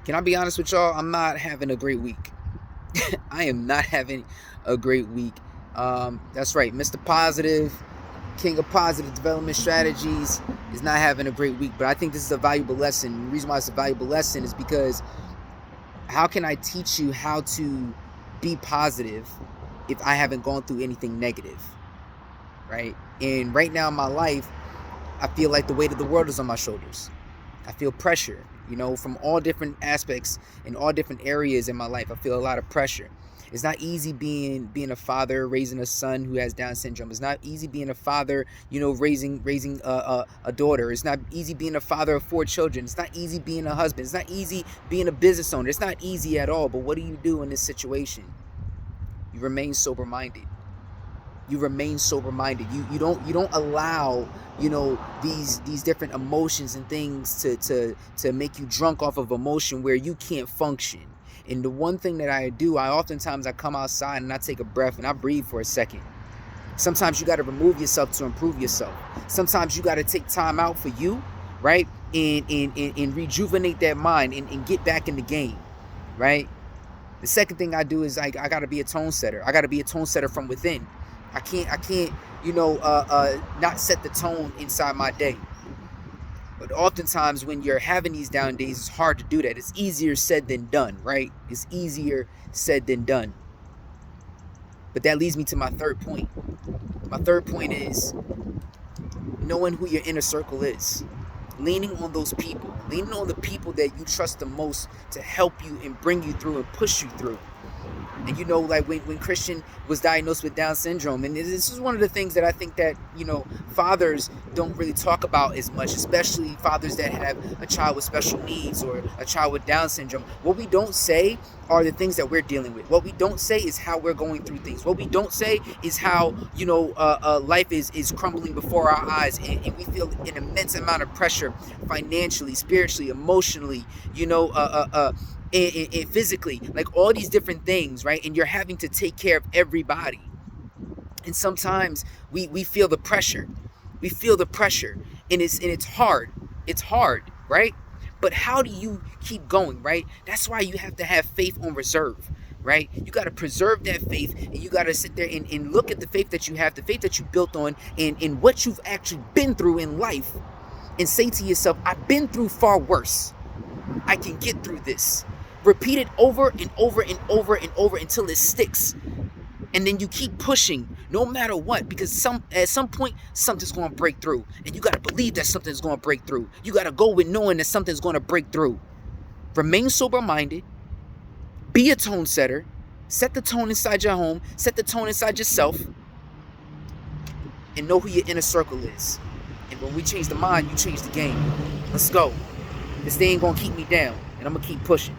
Can I be honest with y'all? I'm not having a great week. I am not having a great week. That's right, Mr. Positive, King of Positive Development Strategies, is not having a great week. But I think this is a valuable lesson. The reason why it's a valuable lesson is because how can I teach you how to be positive if I haven't gone through anything negative, right? And right now in my life, I feel like the weight of the world is on my shoulders. I feel pressure, from all different aspects in all different areas in my life. I feel a lot of pressure. It's not easy being a father, raising a son who has Down syndrome. It's not easy being a father, raising a daughter. It's not easy being a father of 4 children. It's not easy being a husband. It's not easy being a business owner. It's not easy at all. But what do you do in this situation? You remain sober-minded. You remain sober-minded. You don't allow these different emotions and things to make you drunk off of emotion where you can't function. And the one thing that I do, I come outside and I take a breath and I breathe for a second. Sometimes you got to remove yourself to improve yourself. Sometimes you got to take time out for you, right? And rejuvenate that mind and get back in the game, right? The second thing I do is I got to be a tone setter. I got to be a tone setter from within. I can't not set the tone inside my day. But oftentimes when you're having these down days, it's hard to do that. It's easier said than done, right? It's easier said than done. But that leads me to my third point. My third point is knowing who your inner circle is. Leaning on those people. Leaning on the people that you trust the most to help you and bring you through and push you through. And like when Christian was diagnosed with Down syndrome, and this is one of the things that I think that fathers don't really talk about as much, especially fathers that have a child with special needs or a child with Down syndrome. What we don't say are the things that we're dealing with. What we don't say is how we're going through things. What we don't say is how life is crumbling before our eyes, and we feel an immense amount of pressure financially, spiritually, emotionally, and physically, like all these different things, right? And you're having to take care of everybody. And sometimes we feel the pressure. We feel the pressure, and it's hard. It's hard, right? But how do you keep going, right? That's why you have to have faith on reserve, right? You got to preserve that faith, and you got to sit there and look at the faith that you have, the faith that you built on, and what you've actually been through in life, and say to yourself, I've been through far worse. I can get through this. Repeat it over and over and over and over until it sticks. And then you keep pushing no matter what, because at some point something's going to break through, and you got to believe that something's going to break through. You got to go with knowing that something's going to break through. Remain sober-minded. Be a tone setter. Set the tone inside your home. Set the tone inside yourself. And know who your inner circle is. And when we change the mind, you change the game. Let's go. This thing ain't going to keep me down, and I'm going to keep pushing.